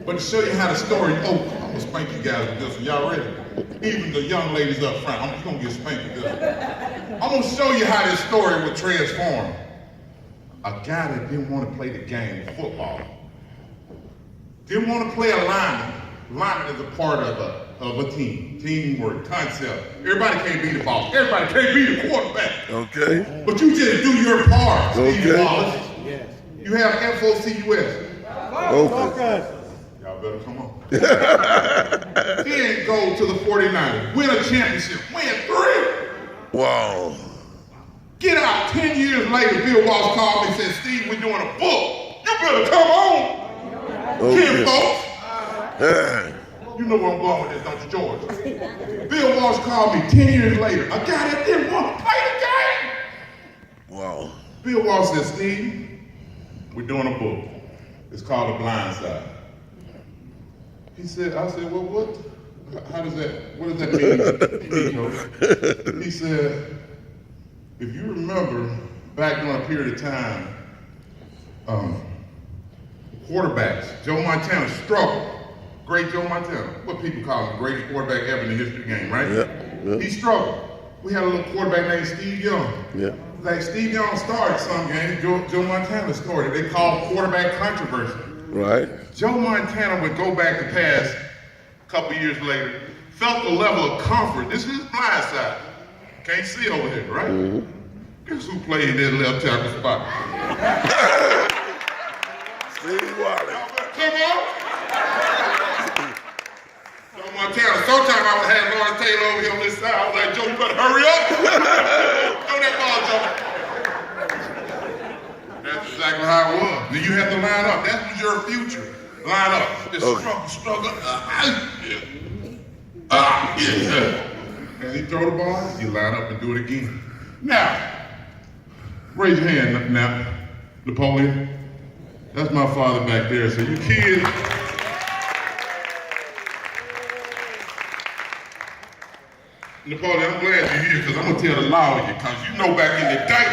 But to show you how the story, I'm gonna spank you guys with this one. Y'all ready? Even the young ladies up front, I'm just gonna get spanked with this one. I'm gonna show you how this story would transform. A guy that didn't want to play the game of football, didn't want to play a lineman. Lineman is a part of a team. Teamwork, concept. Everybody can't be the boss. Everybody can't be the quarterback. Okay. But you just do your part, Okay. Steve Wallace. You have FOCUS. Okay. Y'all better come on. Then go to the 49ers. Win a championship. Win 3. Wow. Get out 10 years later, Bill Wallace called me and said, Steve, we're doing a book. You better come on. Okay. Ken folks. Hey. You know where I'm going with this, don't you, George? Bill Wallace called me 10 years later. A guy that didn't want to play the game. Wow. Bill Wallace said, Steve, we're doing a book. It's called The Blindside. I said, well, what does that mean? He said, if you remember back during a period of time, quarterbacks, Joe Montana struggled. Great Joe Montana, what people call him, the greatest quarterback ever in the history of the game, right? Yeah. He struggled. We had a little quarterback named Steve Young. Yeah. Like Steve Young started some games, Joe Montana started. They called quarterback controversy. Right. Joe Montana would go back to pass a couple years later, felt the level of comfort. This is his blind side. Can't see over here, right? Mm-hmm. Guess who played that left tackle spot? Steve Wallace. Come on. Joe Montana, sometimes I would have Lawrence Taylor over here on this side. I was like, Joe, you better hurry up. Throw that ball, Joe. That's exactly how it was. Then you have to line up. That was your future. Line up. Just struggle. Yeah. And he throw the ball, you line up and do it again. Now, raise your hand now, Napoleon. That's my father back there. So you kids, Napoleon, I'm glad you're here because I'm going to tell the law of you because you know back in the day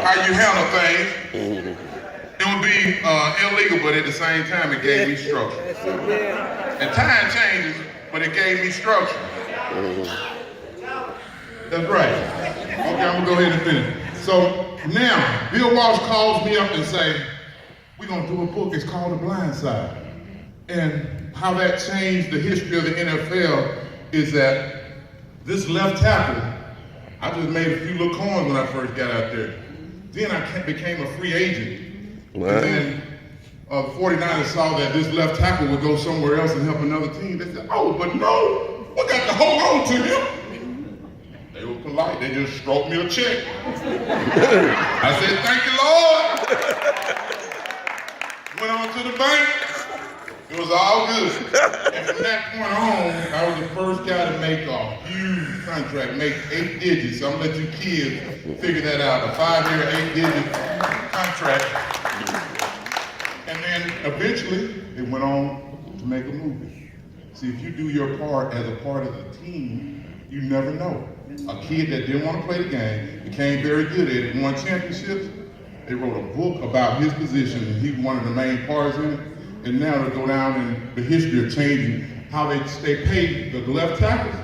how you handle things. It would be illegal, but at the same time, it gave me structure. And time changes, but it gave me structure. That's right. Okay, I'm going to go ahead and finish. So now, Bill Walsh calls me up and say, we're going to do a book. It's called The Blindside. And how that changed the history of the NFL is that this left tackle, I just made a few little coins when I first got out there. Then I became a free agent. Wow. And then the 49ers saw that this left tackle would go somewhere else and help another team. They said, oh, but no, we got to hold on to him. They were polite. They just stroked me a check. I said, thank you, Lord. Went on to the bank. It was all good. And from that point on, I was the first guy to make a huge contract, make 8 digits. So I'm gonna let you kids figure that out. A 5-year, 8-digit contract. And then eventually, it went on to make a movie. See, if you do your part as a part of the team, you never know. A kid that didn't want to play the game became very good at it, won championships. They wrote a book about his position, and he was one of the main parts in it. And now to go down in the history of changing how they pay the left tackles.